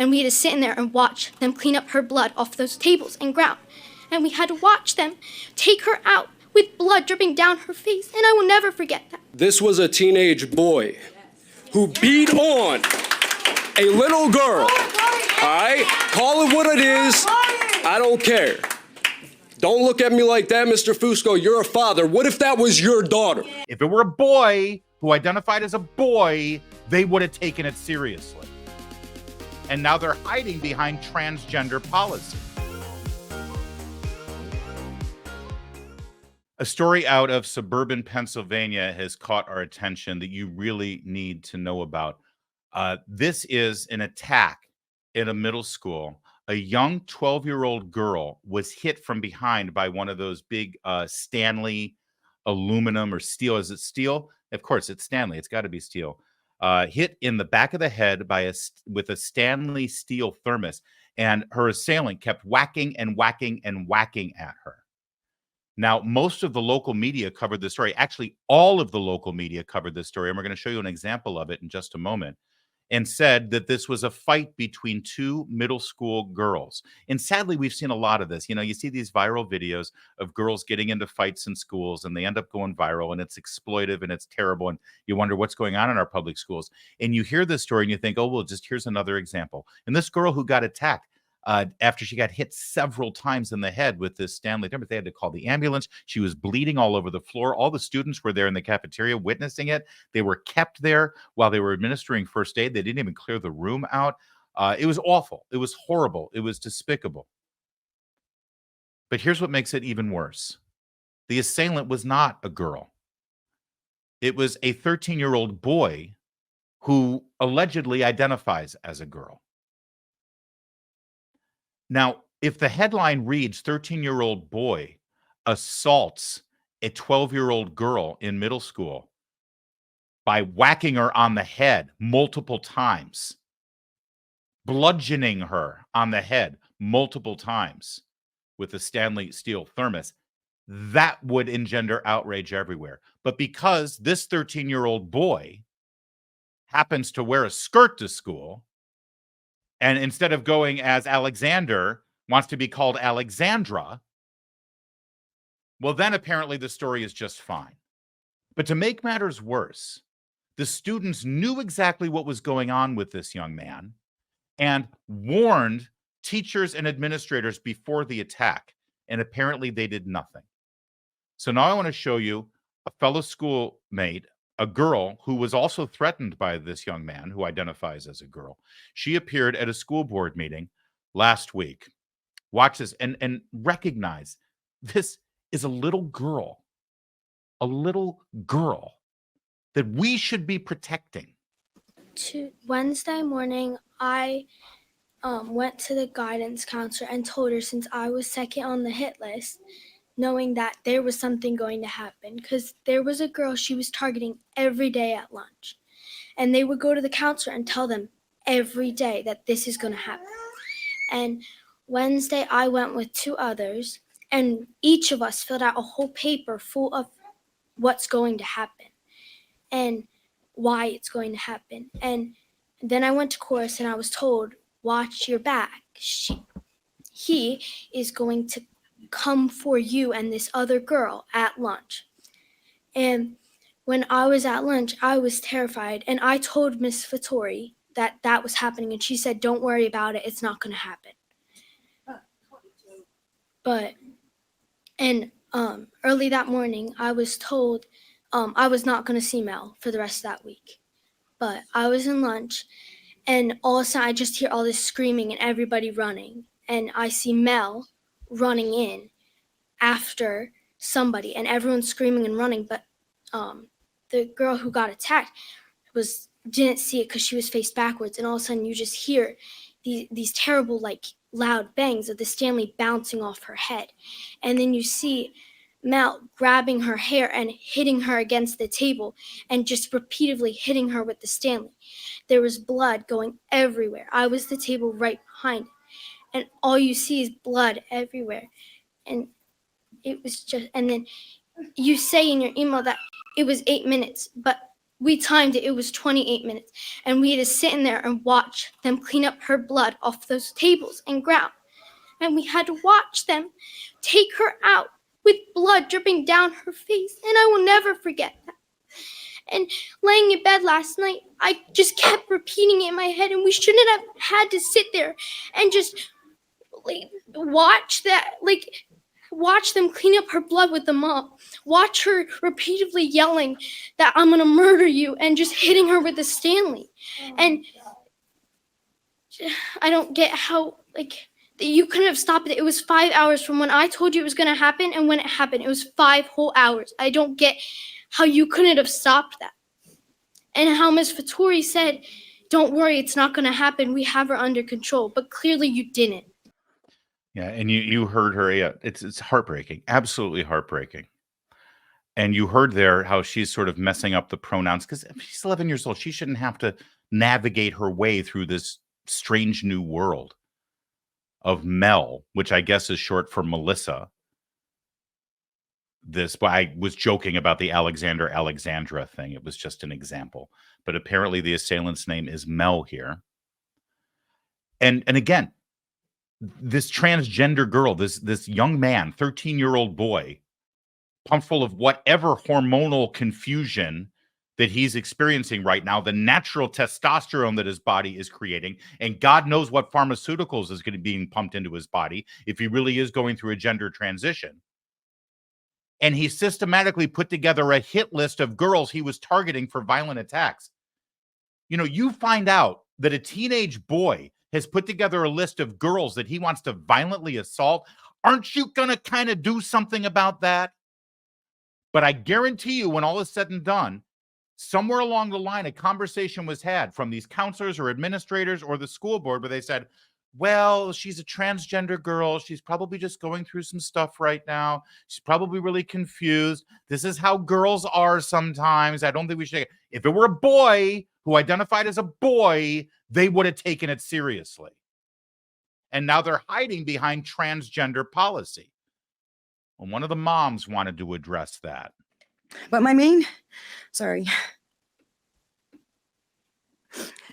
and we had to sit in there and watch them clean up her blood off those tables and ground. And we had to watch them take her out with blood dripping down her face, and I will never forget that. This was a teenage boy who beat on a little girl. All right? Call it what it is. I don't care. Don't look at me like that, Mr. Fusco. You're a father. What if that was your daughter? If it were a boy who identified as a boy, they would have taken it seriously. And now they're hiding behind transgender policy. A story out of suburban Pennsylvania has caught our attention that you really need to know about. This is an attack in a middle school. A young 12-year-old girl was hit from behind by one of those big Stanley aluminum or steel. Is it steel? Of course, it's Stanley. It's got to be steel. Hit in the back of the head by with a Stanley steel thermos, and her assailant kept whacking and whacking and whacking at her. Now, most of the local media covered this story. Actually, all of the local media covered this story, and we're going to show you an example of it in just a moment, and said that this was a fight between two middle school girls. And sadly, we've seen a lot of this. You know, you see these viral videos of girls getting into fights in schools, and they end up going viral, and it's exploitive and it's terrible, and you wonder what's going on in our public schools. And you hear this story and you think, oh, well, just here's another example. And this girl who got attacked, after she got hit several times in the head with this Stanley thermos, they had to call the ambulance. She was bleeding all over the floor. All the students were there in the cafeteria witnessing it. They were kept there while they were administering first aid. They didn't even clear the room out. It was awful. It was horrible. It was despicable. But here's what makes it even worse. The assailant was not a girl. It was a 13-year-old boy who allegedly identifies as a girl. Now, if the headline reads 13-year-old boy assaults a 12-year-old girl in middle school by whacking her on the head multiple times, bludgeoning her on the head multiple times with a Stanley steel thermos, that would engender outrage everywhere. But because this 13-year-old boy happens to wear a skirt to school, and instead of going as Alexander, wants to be called Alexandra, well, then apparently the story is just fine. But to make matters worse, the students knew exactly what was going on with this young man and warned teachers and administrators before the attack, and apparently they did nothing. So now I want to show you a fellow schoolmate, a girl who was also threatened by this young man who identifies as a girl. She appeared at a school board meeting last week. Watch this and recognize this is a little girl that we should be protecting. Wednesday morning, I went to the guidance counselor and told her, since I was second on the hit list, knowing that there was something going to happen, because there was a girl she was targeting every day at lunch. And they would go to the counselor and tell them every day that this is going to happen. And Wednesday, I went with two others, and each of us filled out a whole paper full of what's going to happen and why it's going to happen. And then I went to course, and I was told, watch your back. He is going to come for you and this other girl at lunch. And when I was at lunch, I was terrified, and I told Miss Fattori that that was happening, and she said, don't worry about it, it's not going to happen. But early that morning, I was told I was not going to see Mel for the rest of that week. But I was in lunch, and all of a sudden I just hear all this screaming and everybody running, and I see Mel running in after somebody, and everyone's screaming and running, but the girl who got attacked didn't see it because she was faced backwards, and all of a sudden you just hear these terrible, like, loud bangs of the Stanley bouncing off her head, and then you see Mel grabbing her hair and hitting her against the table and just repeatedly hitting her with the Stanley. There was blood going everywhere. I was the table right behind it, and all you see is blood everywhere. And it was just, and then you say in your email that it was 8 minutes, but We timed it. It was 28 minutes. And we had to sit in there and watch them clean up her blood off those tables and ground. And we had to watch them take her out with blood dripping down her face. And I will never forget that. And laying in bed last night, I just kept repeating it in my head, and we shouldn't have had to sit there and just watch them clean up her blood with the mop. Watch her repeatedly yelling that I'm gonna murder you and just hitting her with a Stanley. And I don't get how you couldn't have stopped it. It was 5 hours from when I told you it was gonna happen and when it happened. It was 5 whole hours. I don't get how you couldn't have stopped that. And how Ms. Fattori said, don't worry, it's not gonna happen. We have her under control. But clearly you didn't. Yeah, and you heard her. Yeah, it's heartbreaking, absolutely heartbreaking. And you heard there how she's sort of messing up the pronouns because she's 11 years old. She shouldn't have to navigate her way through this strange new world of Mel, which I guess is short for Melissa. But I was joking about the Alexandra thing. It was just an example. But apparently the assailant's name is Mel here. And again, this transgender girl, this young man, 13-year-old boy, pumped full of whatever hormonal confusion that he's experiencing right now, the natural testosterone that his body is creating, and God knows what pharmaceuticals is going to be being pumped into his body if he really is going through a gender transition. And he systematically put together a hit list of girls he was targeting for violent attacks. You know, you find out that a teenage boy has put together a list of girls that he wants to violently assault. Aren't you going to kind of do something about that? But I guarantee you, when all is said and done, somewhere along the line, a conversation was had from these counselors or administrators or the school board where they said, well, she's a transgender girl. She's probably just going through some stuff right now. She's probably really confused. This is how girls are sometimes. I don't think we should. If it were a boy who identified as a boy, they would have taken it seriously. And now they're hiding behind transgender policy. Well, one of the moms wanted to address that. But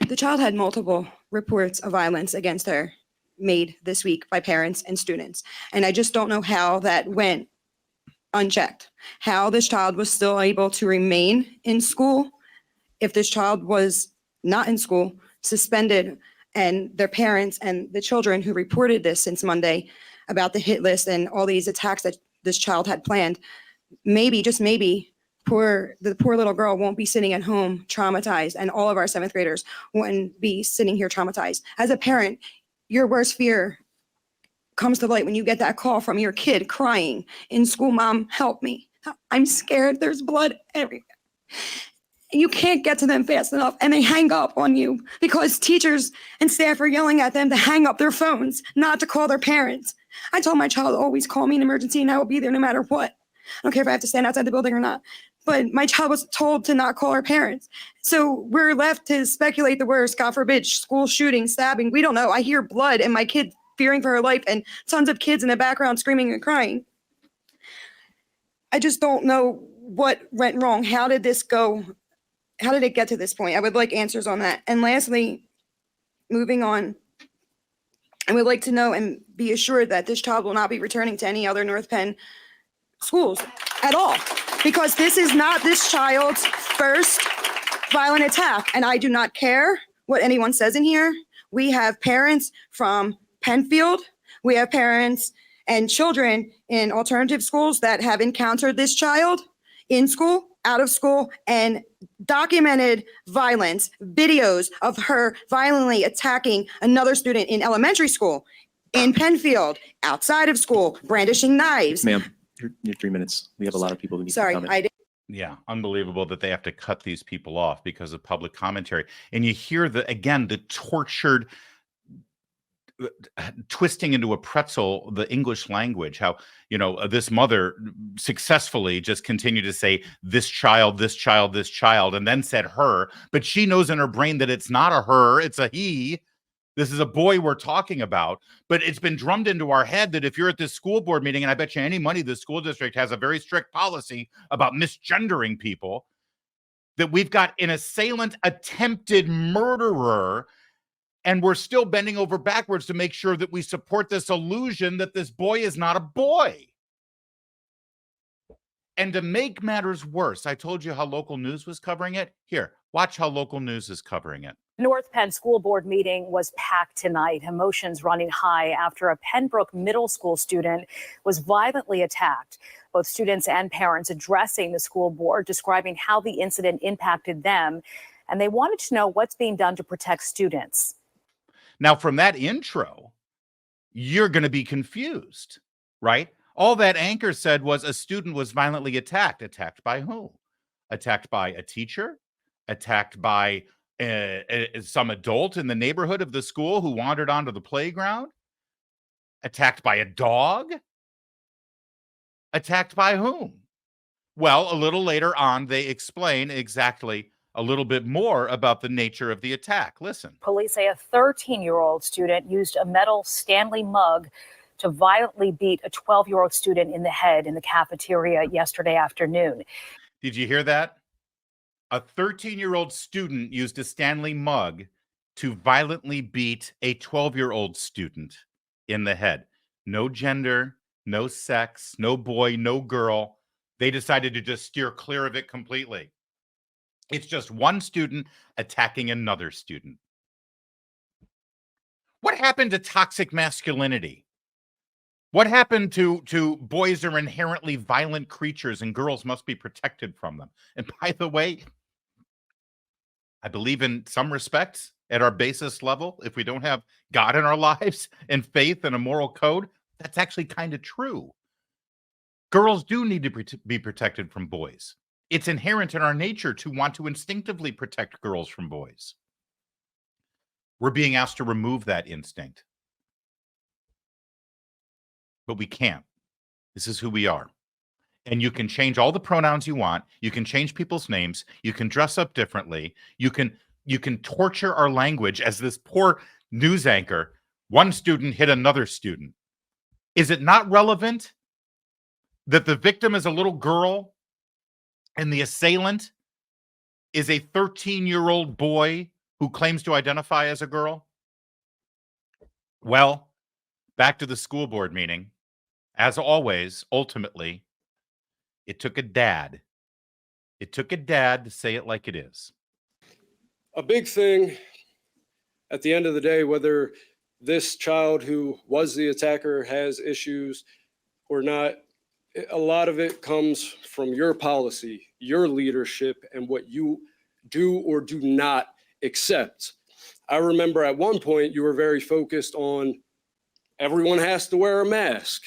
the child had multiple reports of violence against her made this week by parents and students. And I just don't know how that went unchecked, how this child was still able to remain in school if this child was not in school, suspended, and their parents and the children who reported this since Monday about the hit list and all these attacks that this child had planned, maybe, just maybe, the poor little girl won't be sitting at home traumatized, and all of our 7th graders won't be sitting here traumatized. As a parent, your worst fear comes to light when you get that call from your kid crying in school, Mom, help me. I'm scared. There's blood everywhere. You can't get to them fast enough, and they hang up on you because teachers and staff are yelling at them to hang up their phones, not to call their parents. I told my child, always call me in an emergency, and I will be there no matter what. I don't care if I have to stand outside the building or not. But my child was told to not call her parents. So we're left to speculate the worst. God forbid, school shooting, stabbing. We don't know. I hear blood and my kid fearing for her life and tons of kids in the background screaming and crying. I just don't know what went wrong. How did this go? How did it get to this point? I would like answers on that. And lastly, moving on, I would like to know and be assured that this child will not be returning to any other North Penn schools at all, because this is not this child's first violent attack. And I do not care what anyone says in here. We have parents from Penfield. We have parents and children in alternative schools that have encountered this child in school, out of school, and documented violence, videos of her violently attacking another student in elementary school, in Penfield, outside of school, brandishing knives. Ma'am, your 3 minutes. We have a lot of people who need to comment. Sorry, Yeah, unbelievable that they have to cut these people off because of public commentary. And you hear the tortured twisting into a pretzel the English language, how, this mother successfully just continued to say this child, this child, this child, and then said her, but she knows in her brain that it's not a her, it's a he. This is a boy we're talking about, but it's been drummed into our head that if you're at this school board meeting, and I bet you any money the school district has a very strict policy about misgendering people, that we've got an assailant attempted murderer, and we're still bending over backwards to make sure that we support this illusion that this boy is not a boy. And to make matters worse, I told you how local news was covering it. Here, watch how local news is covering it. North Penn School Board meeting was packed tonight, emotions running high after a Pembroke middle school student was violently attacked. Both students and parents addressing the school board, describing how the incident impacted them, and they wanted to know what's being done to protect students. Now, from that intro, you're going to be confused, right? All that anchor said was a student was violently attacked. Attacked by whom? Attacked by a teacher? Attacked by some adult in the neighborhood of the school who wandered onto the playground? Attacked by a dog? Attacked by whom? Well, a little later on, they explain exactly a little bit more about the nature of the attack. Listen. Police say a 13-year-old student used a metal Stanley mug to violently beat a 12-year-old student in the head in the cafeteria yesterday afternoon. Did you hear that? A 13-year-old student used a Stanley mug to violently beat a 12-year-old student in the head. No gender, no sex, no boy, no girl. They decided to just steer clear of it completely. It's just one student attacking another student. What happened to toxic masculinity? What happened to boys are inherently violent creatures and girls must be protected from them? And by the way, I believe in some respects at our basis level, if we don't have God in our lives and faith and a moral code, that's actually kind of true. Girls do need to be protected from boys. It's inherent in our nature to want to instinctively protect girls from boys. We're being asked to remove that instinct. But we can't. This is who we are. And you can change all the pronouns you want. You can change people's names. You can dress up differently. You can torture our language as this poor news anchor. One student hit another student. Is it not relevant that the victim is a little girl and the assailant is a 13-year-old boy who claims to identify as a girl? Well, back to the school board meeting. As always, ultimately, it took a dad. It took a dad to say it like it is. A big thing at the end of the day, whether this child who was the attacker has issues or not, a lot of it comes from your policy, your leadership, and what you do or do not accept. I remember at one point you were very focused on everyone has to wear a mask,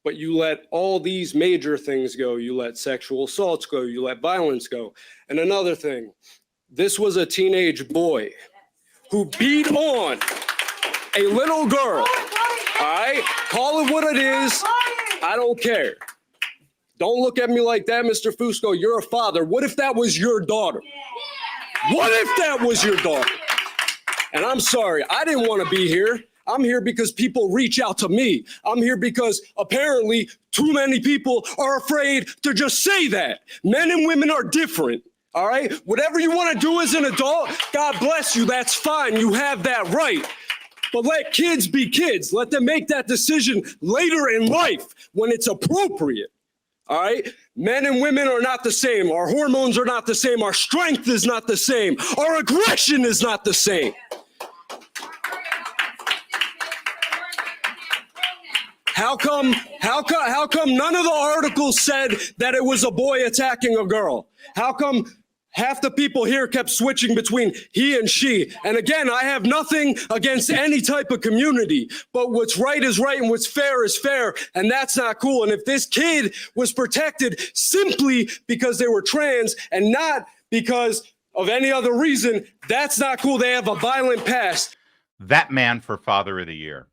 but you let all these major things go. You let sexual assaults go, you let violence go. And another thing, this was a teenage boy who beat on a little girl. All right, call it what it is. I don't care. Don't look at me like that, Mr. Fusco. You're a father. What if that was your daughter? What if that was your daughter? And I'm sorry, I didn't want to be here. I'm here because people reach out to me. I'm here because apparently too many people are afraid to just say that. Men and women are different. All right? Whatever you want to do as an adult, God bless you. That's fine. You have that right. But let kids be kids. Let them make that decision later in life when it's appropriate. All right? Men and women are not the same. Our hormones are not the same. Our strength is not the same. Our aggression is not the same. How come none of the articles said that it was a boy attacking a girl? How come half the people here kept switching between he and she? And again, I have nothing against any type of community, but what's right is right and what's fair is fair, and that's not cool. And if this kid was protected simply because they were trans and not because of any other reason, that's not cool. They have a violent past. That man for Father of the Year.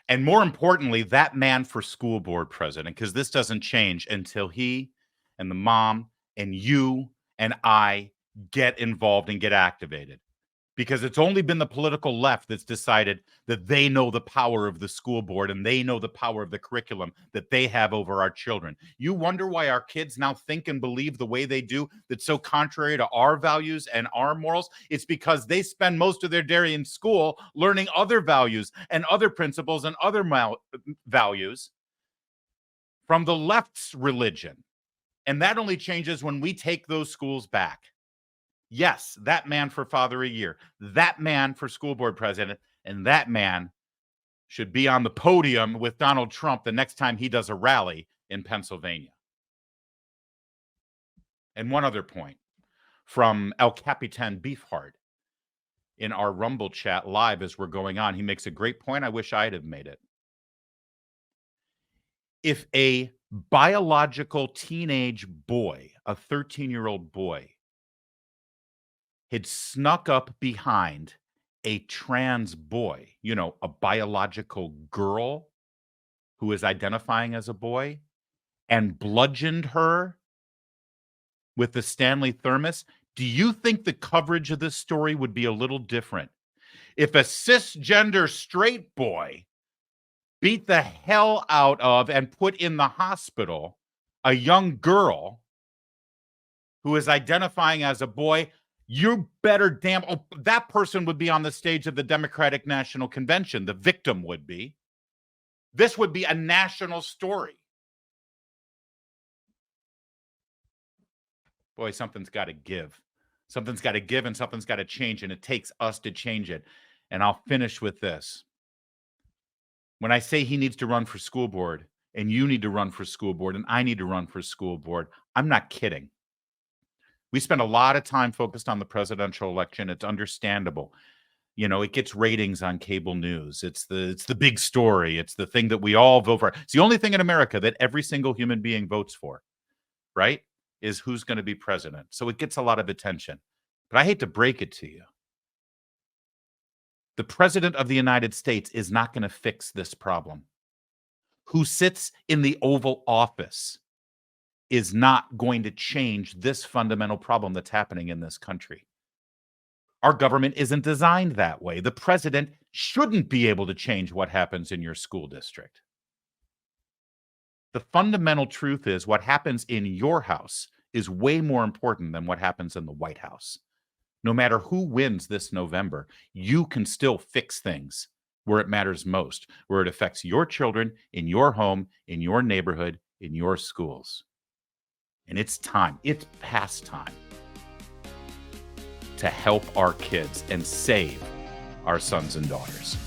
And more importantly, that man for school board president, because this doesn't change until he and the mom and you and I get involved and get activated. because it's only been the political left that's decided that they know the power of the school board and they know the power of the curriculum that they have over our children. You wonder why our kids now think and believe the way they do, that's so contrary to our values and our morals? It's because they spend most of their day in school learning other values and other principles and other values from the left's religion. And that only changes when we take those schools back. Yes, that man for Father a Year, that man for school board president, and that man should be on the podium with Donald Trump the next time he does a rally in Pennsylvania. And one other point from El Capitan Beefheart in our Rumble chat live as we're going on. He makes a great point. I wish I'd have made it. If a biological teenage boy, a 13-year-old boy, had snuck up behind a trans boy, you know, a biological girl who is identifying as a boy, and bludgeoned her with the Stanley thermos, do you think the coverage of this story would be a little different? If a cisgender straight boy beat the hell out of and put in the hospital a young girl who is identifying as a boy, you better that person would be on the stage of the Democratic National Convention. The victim would be. This would be a national story. Boy, something's got to give. Something's got to give and something's got to change, and it takes us to change it. And I'll finish with this. When I say he needs to run for school board, and you need to run for school board, and I need to run for school board, I'm not kidding. We spend a lot of time focused on the presidential election. It's understandable. You know, it gets ratings on cable news. It's the big story. It's the thing that we all vote for. It's the only thing in America that every single human being votes for, right? Is who's going to be president. So it gets a lot of attention. But I hate to break it to you. The president of the United States is not going to fix this problem. Who sits in the Oval Office is not going to change this fundamental problem that's happening in this country. Our government isn't designed that way. The president shouldn't be able to change what happens in your school district. The fundamental truth is what happens in your house is way more important than what happens in the White House. No matter who wins this November, you can still fix things where it matters most, where it affects your children, in your home, in your neighborhood, in your schools. And it's time, it's past time to help our kids and save our sons and daughters.